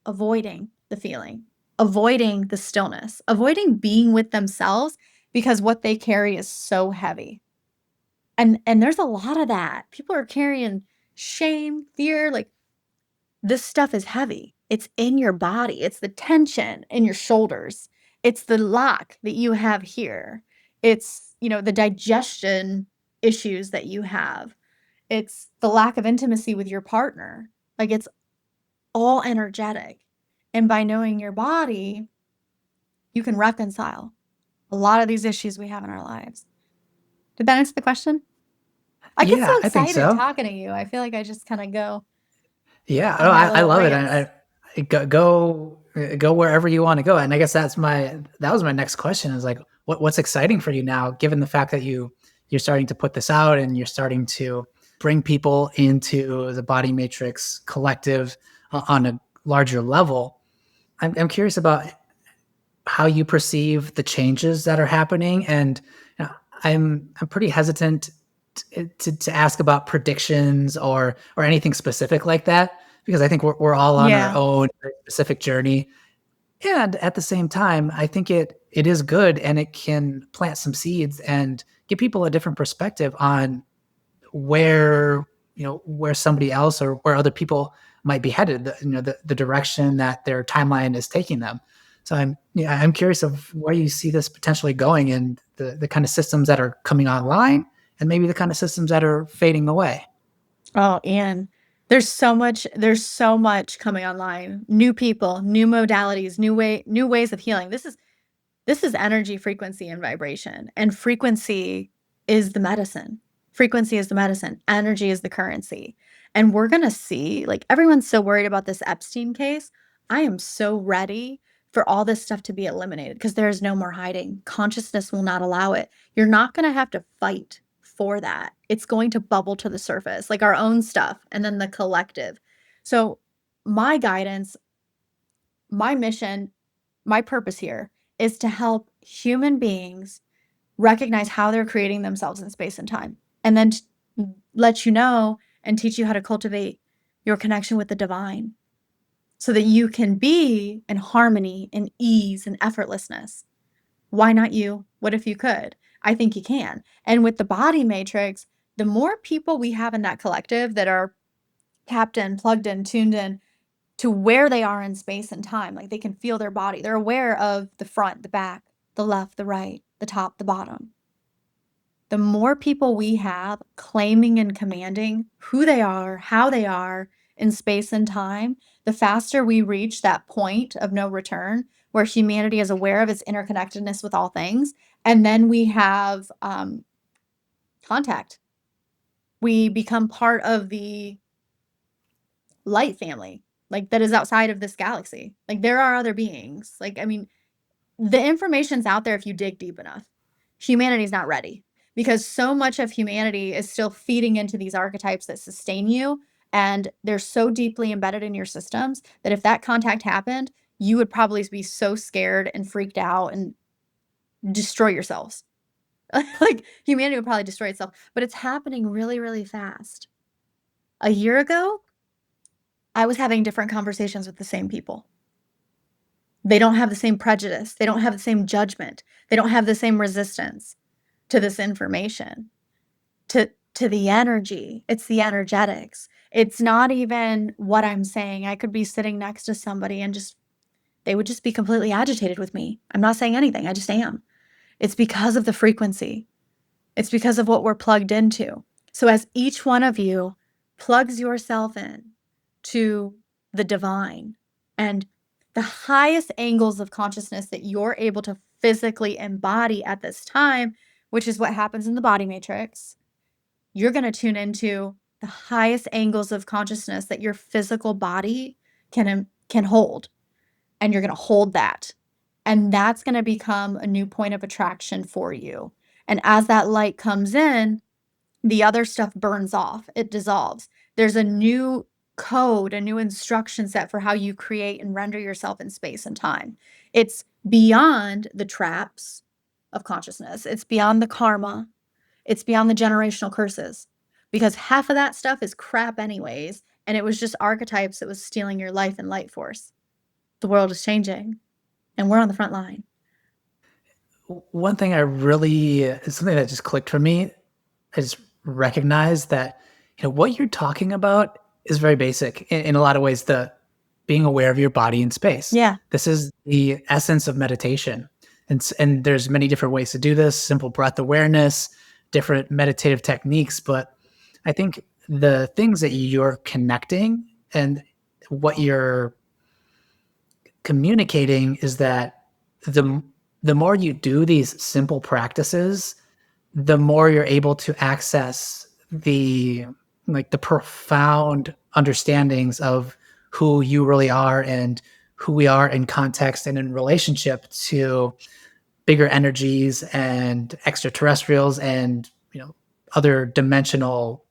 avoiding the feeling, avoiding the stillness, avoiding being with themselves because what they carry is so heavy. And there's a lot of that. People are carrying shame, fear, like this stuff is heavy. It's in your body. It's the tension in your shoulders. It's the lock that you have here. It's, the digestion issues that you have. It's the lack of intimacy with your partner. Like it's all energetic. And by knowing your body, you can reconcile a lot of these issues we have in our lives. Did that answer the question? I get so Yeah, I think excited so. talking to you. I feel like I just kind of go Yeah, oh, on my I little love it. rants. I go wherever you want to go. And I guess that was my next question is like, what's exciting for you now, given the fact that you're starting to put this out and you're starting to bring people into the Body Matrix collective on a larger level. I'm curious about how you perceive the changes that are happening, and I'm pretty hesitant to ask about predictions or anything specific like that, because I think we're all on our Yeah. own specific journey. And at the same time, I think it is good, and it can plant some seeds and give people a different perspective on where where somebody else or where other people might be headed, the direction that their timeline is taking them. So I'm curious of where you see this potentially going, and the kind of systems that are coming online, and maybe the kind of systems that are fading away. Oh, and there's so much coming online. New people, new modalities, new ways of healing. This is energy, frequency, and vibration. And frequency is the medicine. Frequency is the medicine. Energy is the currency. And we're going to see, like, everyone's so worried about this Epstein case. I am so ready for all this stuff to be eliminated because there is no more hiding. Consciousness will not allow it. You're not going to have to fight for that. It's going to bubble to the surface, like our own stuff and then the collective. So, my guidance, my mission, my purpose here is to help human beings recognize how they're creating themselves in space and time, and then let you know and teach you how to cultivate your connection with the divine so that you can be in harmony and ease and effortlessness. Why not you? What if you could? I think you can. And with the body matrix, the more people we have in that collective that are tapped in, plugged in, tuned in to where they are in space and time. Like they can feel their body. They're aware of the front, the back, the left, the right, the top, the bottom. The more people we have claiming and commanding who they are, how they are in space and time, the faster we reach that point of no return where humanity is aware of its interconnectedness with all things. And then we have contact. We become part of the light family, like that is outside of this galaxy. Like there are other beings. Like, I mean, the information's out there if you dig deep enough. Humanity's not ready because so much of humanity is still feeding into these archetypes that sustain you. And they're so deeply embedded in your systems that if that contact happened, you would probably be so scared and freaked out and destroy yourselves. Like humanity would probably destroy itself, but it's happening really, really fast. A year ago, I was having different conversations with the same people. They don't have the same prejudice. They don't have the same judgment. They don't have the same resistance to this information, to the energy. It's the energetics. It's not even what I'm saying. I could be sitting next to somebody and they would just be completely agitated with me. I'm not saying anything. I just am. It's because of the frequency. It's because of what we're plugged into. So as each one of you plugs yourself in to the divine and the highest angles of consciousness that you're able to physically embody at this time, which is what happens in the body matrix, you're going to tune into the highest angles of consciousness that your physical body can hold, and you're going to hold that, and that's going to become a new point of attraction for you. And as that light comes in, the other stuff burns off, it dissolves. There's a new code, a new instruction set for how you create and render yourself in space and time. It's beyond the traps of consciousness, it's beyond the karma, it's beyond the generational curses, because half of that stuff is crap anyways, and it was just archetypes that was stealing your life and light force. the world is changing and we're on the front line. One thing I really is something that just clicked for me. I just recognized that what you're talking about is very basic in a lot of ways. The being aware of your body in space. Yeah. This is the essence of meditation, and there's many different ways to do this. Simple breath awareness, different meditative techniques, but I think the things that you're connecting and what you're communicating is that the the more you do these simple practices, the more you're able to access the profound understandings of who you really are and who we are in context and in relationship to bigger energies and extraterrestrials and other dimensional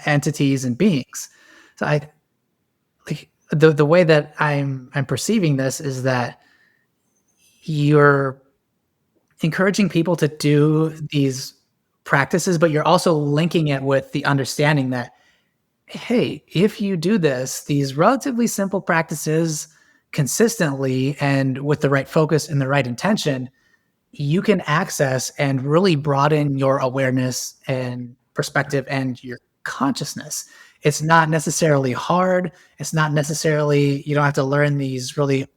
entities and beings. So I like the way that I'm perceiving this is that you're encouraging people to do these practices, but you're also linking it with the understanding that, hey, if you do these relatively simple practices consistently and with the right focus and the right intention, you can access and really broaden your awareness and perspective and your consciousness. It's not necessarily hard. It's not necessarily, you don't have to learn these really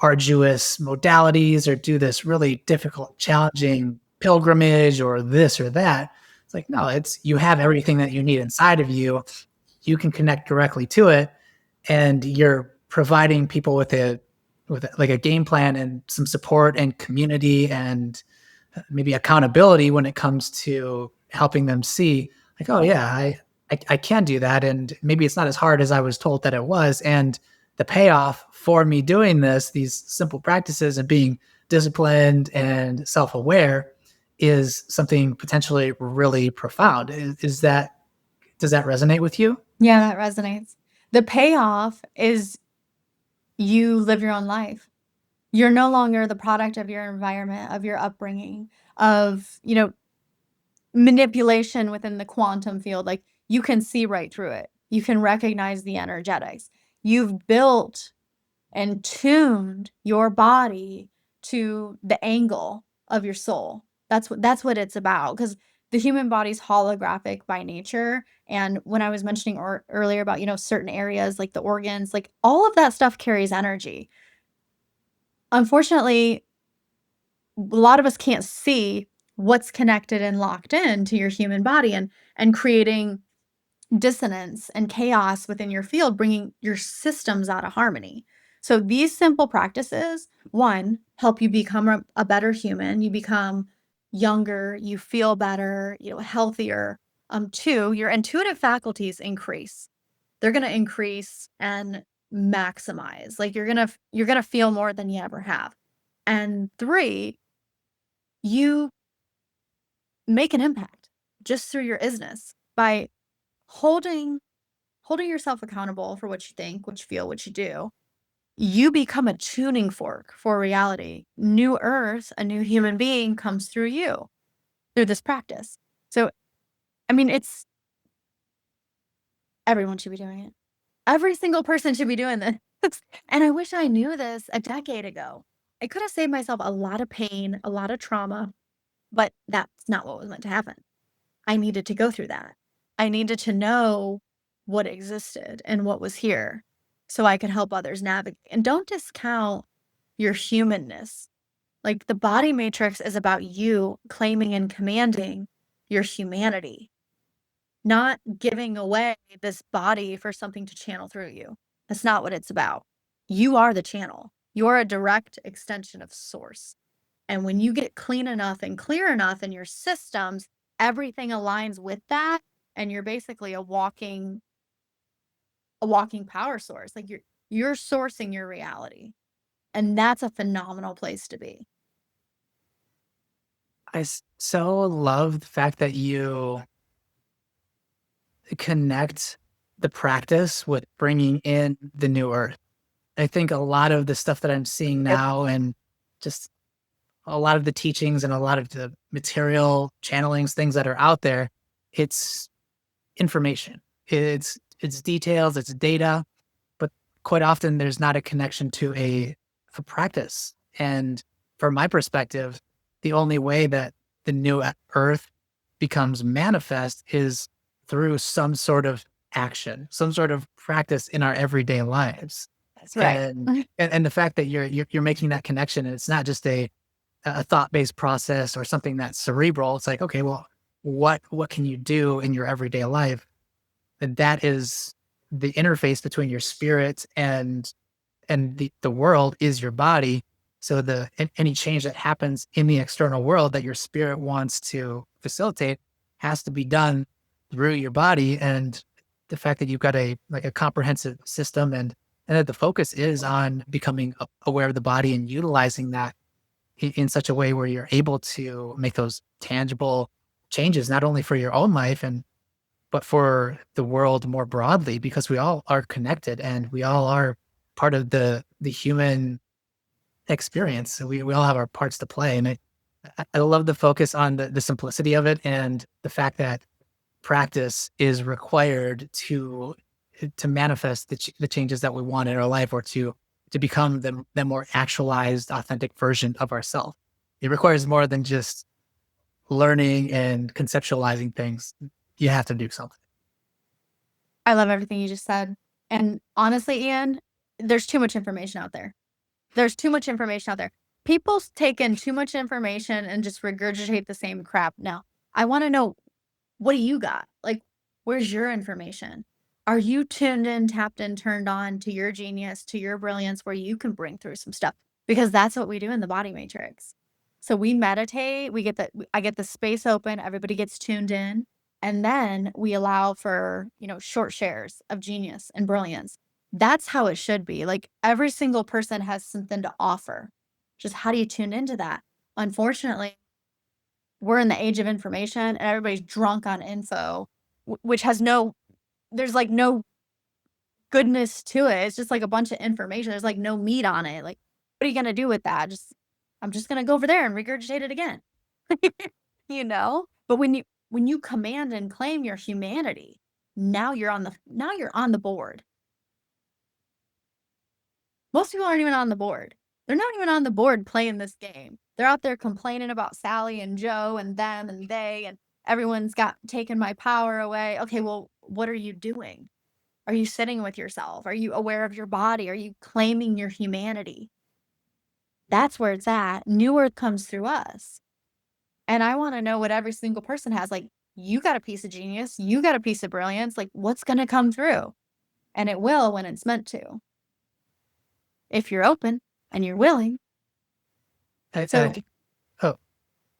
arduous modalities or do this really difficult, challenging pilgrimage or this or that. It's like, no, it's you have everything that you need inside of you. You can connect directly to it, and you're providing people with like a game plan and some support and community and maybe accountability when it comes to helping them see like, oh yeah, I can do that. And maybe it's not as hard as I was told that it was. And the payoff for me doing these simple practices and being disciplined and self-aware is something potentially really profound. Is that, does that resonate with you? Yeah, that resonates. The payoff is you live your own life. You're no longer the product of your environment, of your upbringing, of, manipulation within the quantum field. Like, you can see right through it. You can recognize the energetics. You've built and tuned your body to the angle of your soul. That's what it's about, because the human body's holographic by nature. And when I was mentioning earlier about, certain areas like the organs, like all of that stuff carries energy. Unfortunately, a lot of us can't see what's connected and locked in to your human body, and creating dissonance and chaos within your field, bringing your systems out of harmony. So these simple practices, one, help you become a better human. You become younger, you feel better, healthier. Two, your intuitive faculties increase. They're going to increase and maximize. Like, you're going to feel more than you ever have. And three, you make an impact just through your isness by holding yourself accountable for what you think, what you feel, what you do. You become a tuning fork for reality. New earth, a new human being comes through you, through this practice. So, I mean, it's everyone should be doing it. Every single person should be doing this. And I wish I knew this a decade ago. I could have saved myself a lot of pain, a lot of trauma, but that's not what was meant to happen. I needed to go through that. I needed to know what existed and what was here so I could help others navigate. And don't discount your humanness. Like, the body matrix is about you claiming and commanding your humanity, not giving away this body for something to channel through you. That's not what it's about. You are the channel. You're a direct extension of source. And when you get clean enough and clear enough in your systems, everything aligns with that. And you're basically a walking power source. Like, you're sourcing your reality. And that's a phenomenal place to be. So love the fact that you connect the practice with bringing in the new earth. I think a lot of the stuff that I'm seeing Yep. now and just a lot of the teachings and a lot of the material channelings, things that are out there, it's information. It's details, it's data, but quite often there's not a connection to a practice. And from my perspective, the only way that the new earth becomes manifest is through some sort of action, some sort of practice in our everyday lives. That's right. And the fact that you're making that connection, and it's not just a thought-based process or something that's cerebral. It's like, okay, well, what can you do in your everyday life? And that is the interface between your spirit and the world is your body. So any change that happens in the external world that your spirit wants to facilitate has to be done through your body. And the fact that you've got a comprehensive system and that the focus is on becoming aware of the body and utilizing that in such a way where you're able to make those tangible changes, not only for your own life but for the world more broadly, because we all are connected and we all are part of the human experience. So we all have our parts to play. And I love the focus on the simplicity of it and the fact that practice is required to manifest the changes that we want in our life, or to become the more actualized, authentic version of ourselves. It requires more than just learning and conceptualizing things. You have to do something. I love everything you just said. And honestly, Ian, there's too much information out there. There's too much information out there. People take in too much information and just regurgitate the same crap. No, I want to know, what do you got? Like, where's your information? Are you tuned in, tapped in, turned on to your genius, to your brilliance, where you can bring through some stuff? Because that's what we do in the body matrix. So we meditate, I get the space open, everybody gets tuned in, and then we allow for, short shares of genius and brilliance. That's how it should be. Like, every single person has something to offer. Just how do you tune into that? Unfortunately, we're in the age of information and everybody's drunk on info, which has there's like no goodness to it. It's just like a bunch of information. There's like no meat on it. Like, what are you going to do with that? I'm just going to go over there and regurgitate it again. But when you command and claim your humanity, now you're on the board. Most people aren't even on the board. They're not even on the board playing this game. They're out there complaining about Sally and Joe and them and they, and everyone's got taken my power away. Okay, well, what are you doing? Are you sitting with yourself? Are you aware of your body? Are you claiming your humanity? That's where it's at. New Earth comes through us. And I want to know what every single person has. Like, you got a piece of genius. You got a piece of brilliance. Like, what's going to come through? And it will when it's meant to. If you're open and you're willing. I think,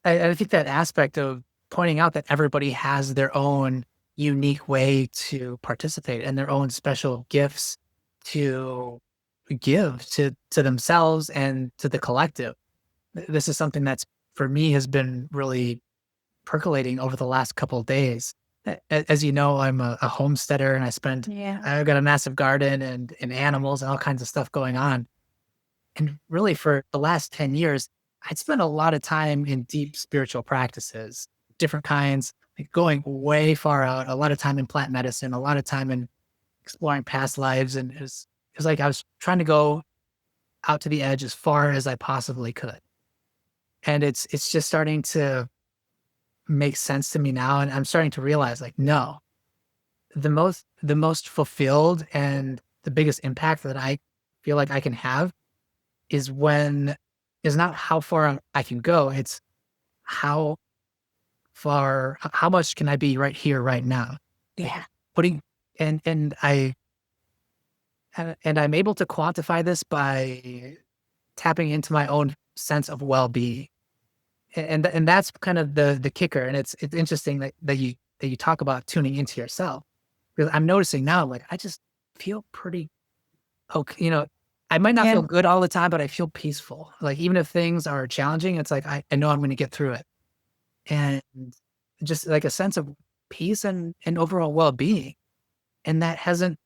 I think that aspect of pointing out that everybody has their own unique way to participate and their own special gifts to give to themselves and to the collective. This is something that's, for me, has been really percolating over the last couple of days. As you know, I'm a homesteader and I've got a massive garden and animals and all kinds of stuff going on. And really, for the last 10 years, I'd spent a lot of time in deep spiritual practices, different kinds, like going way far out, a lot of time in plant medicine, a lot of time in exploring past lives. And it was like I was trying to go out to the edge as far as I possibly could. And it's just starting to make sense to me now. And I'm starting to realize, like, no, the most fulfilled and the biggest impact that I feel like I can have is not how far I can go. It's how much can I be right here, right now? Yeah. Putting, and I'm able to quantify this by tapping into my own sense of well-being. And that's kind of the kicker. And it's interesting that you talk about tuning into yourself, because I'm noticing now, like, I just feel pretty okay. I might not feel good all the time, but I feel peaceful. Like, even if things are challenging, it's like, I know I'm going to get through it. And just like a sense of peace and overall well-being. And that hasn't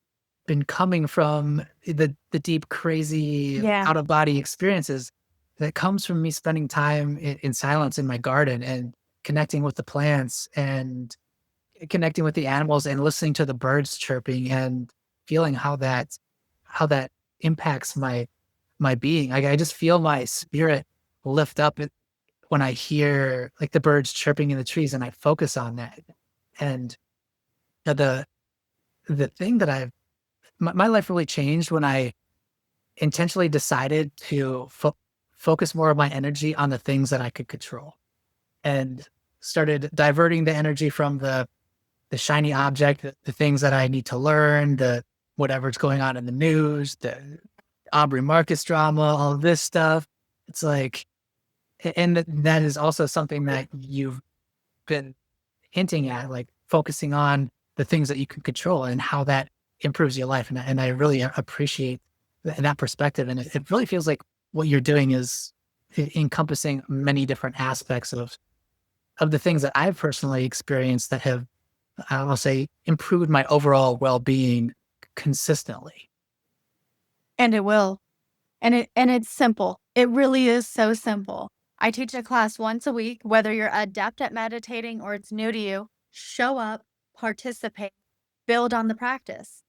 been coming from the deep, crazy out of body experiences. That comes from me spending time in silence in my garden and connecting with the plants and connecting with the animals and listening to the birds chirping and feeling how how that impacts my being. I just feel my spirit lift up when I hear like the birds chirping in the trees, and I focus on that. And the the thing that my life really changed when I intentionally decided to focus more of my energy on the things that I could control, and started diverting the energy from the shiny object, the things that I need to learn, the whatever's going on in the news, the Aubrey Marcus drama, all of this stuff. It's like, and that is also something that you've been hinting at, like focusing on the things that you can control and how that improves your life. And I really appreciate that perspective. And it really feels like what you're doing is encompassing many different aspects of the things that I've personally experienced that have, I'll say, improved my overall well-being consistently. And it will. And it's simple. It really is so simple. I teach a class once a week, whether you're adept at meditating or it's new to you. Show up, participate, build on the practice.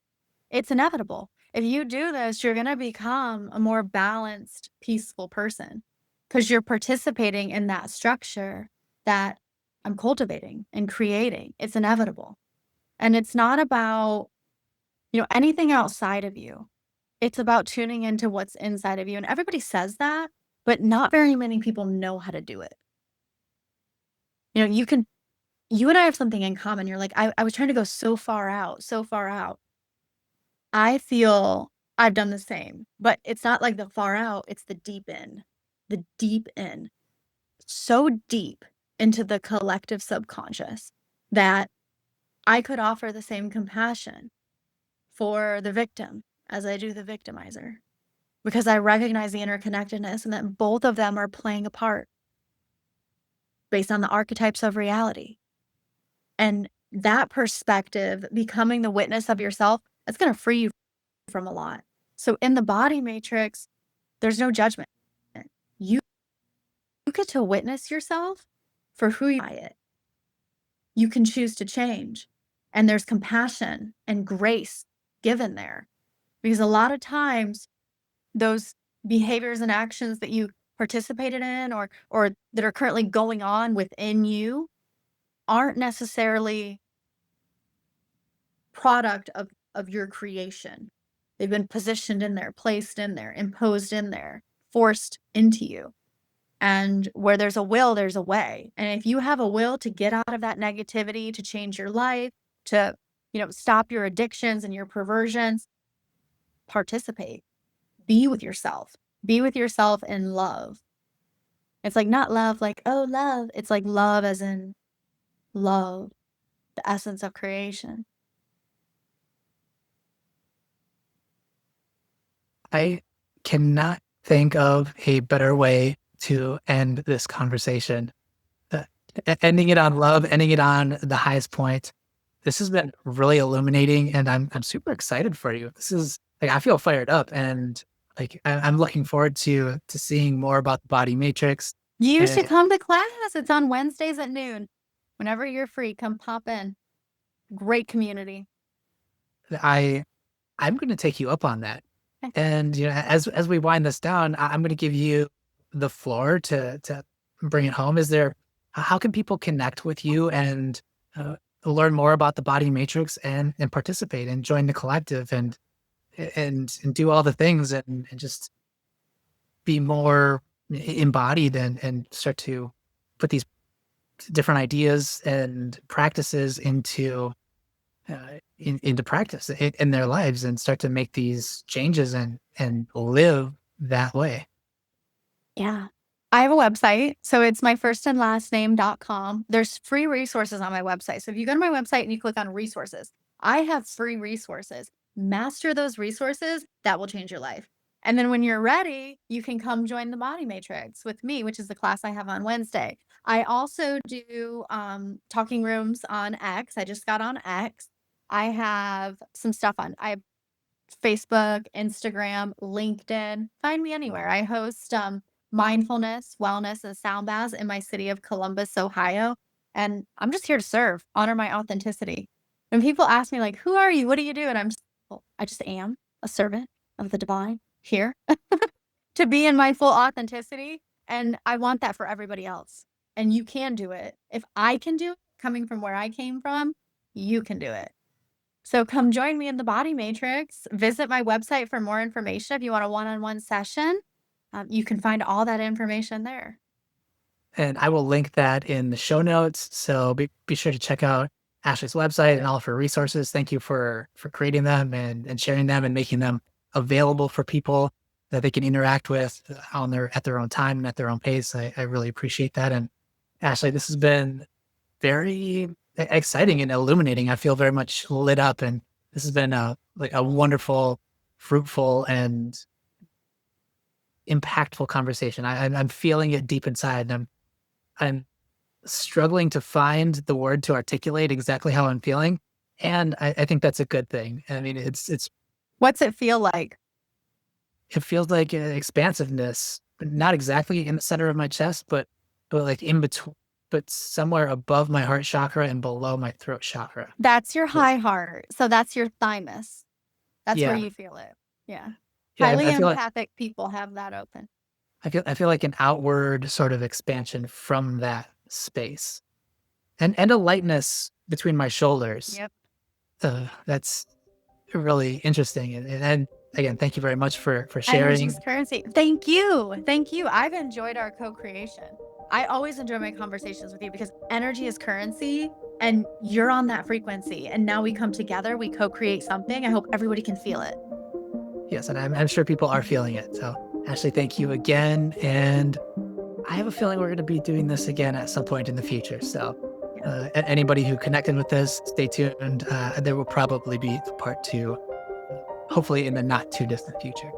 It's inevitable. If you do this, you're going to become a more balanced, peaceful person because you're participating in that structure that I'm cultivating and creating. It's inevitable. And it's not about, anything outside of you. It's about tuning into what's inside of you. And everybody says that, but not very many people know how to do it. You and I have something in common. You're like, I was trying to go so far out, so far out. I feel I've done the same, but it's not like the far out, it's the deep in, so deep into the collective subconscious that I could offer the same compassion for the victim as I do the victimizer, because I recognize the interconnectedness and that both of them are playing a part based on the archetypes of reality. And that perspective, becoming the witness of yourself, it's going to free you from a lot. So in the body matrix, there's no judgment. You get to witness yourself for who you are. You can choose to change. And there's compassion and grace given there. Because a lot of times those behaviors and actions that you participated in or that are currently going on within you aren't necessarily product of your creation. They've been positioned in there, placed in there, imposed in there, forced into you. And where there's a will, there's a way. And if you have a will to get out of that negativity, to change your life, to, stop your addictions and your perversions, participate. Be with yourself. Be with yourself in love. It's like not love like, oh, love. It's like love as in love, the essence of creation. I cannot think of a better way to end this conversation. Uh, Ending it on love, ending it on the highest point. This has been really illuminating, and I'm super excited for you. This is like, I feel fired up, and like I'm looking forward to seeing more about the body matrix. You should And come to class. It's on Wednesdays at noon. Whenever you're free, come pop in. Great community. I'm going to take you up on that. Okay. And as we wind this down, I'm going to give you the floor to bring it home. How can people connect with you and learn more about the body matrix and participate and join the collective and do all the things and just be more embodied and start to put these different ideas and practices into practice in their lives and start to make these changes and live that way? Yeah. I have a website. So it's my first and last name.com. There's free resources on my website. So if you go to my website and you click on resources, I have free resources. Master those resources. That will change your life. And then when you're ready, you can come join the Body Matrix with me, which is the class I have on Wednesday. I also do talking rooms on X. I just got on X. I have some stuff I have Facebook, Instagram, LinkedIn. Find me anywhere. I host mindfulness, wellness, and sound baths in my city of Columbus, Ohio. And I'm just here to serve, honor my authenticity. When people ask me, like, who are you? What do you do? And I just am a servant. of the divine here to be in my full authenticity. And I want that for everybody else. And you can do it. If I can do it, coming from where I came from, you can do it. So come join me in the body matrix. Visit my website for more information. If you want a one-on-one session, you can find all that information there. And I will link that in the show notes. So be sure to check out Ashlea's website and all of her resources. Thank you for creating them and sharing them and making them available for people that they can interact with at their own time and at their own pace. I really appreciate that. And Ashlea, this has been very exciting and illuminating. I feel very much lit up, and this has been a wonderful, fruitful, and impactful conversation. I'm feeling it deep inside, and I'm struggling to find the word to articulate exactly how I'm feeling. And I think that's a good thing. I mean, it's What's it feel like? it feels like an expansiveness, but not exactly in the center of my chest, but like in between, but somewhere above my heart chakra and below my throat chakra. That's your high heart. So that's your thymus. That's where Yeah. you feel it. Yeah. Yeah. Highly I feel like empathic people have that open. I feel like an outward sort of expansion from that space, and a lightness between my shoulders. Yep. That's really interesting. And again, thank you very much for sharing. Energy's currency. Thank you. Thank you. I've enjoyed our co-creation. I always enjoy my conversations with you because energy is currency and you're on that frequency. And now we come together, we co-create something. I hope everybody can feel it. Yes, and I'm sure people are feeling it. So, Ashlea, thank you again. And I have a feeling we're going to be doing this again at some point in the future. So, anybody who connected with this, stay tuned. There will probably be part 2, hopefully in the not too distant future.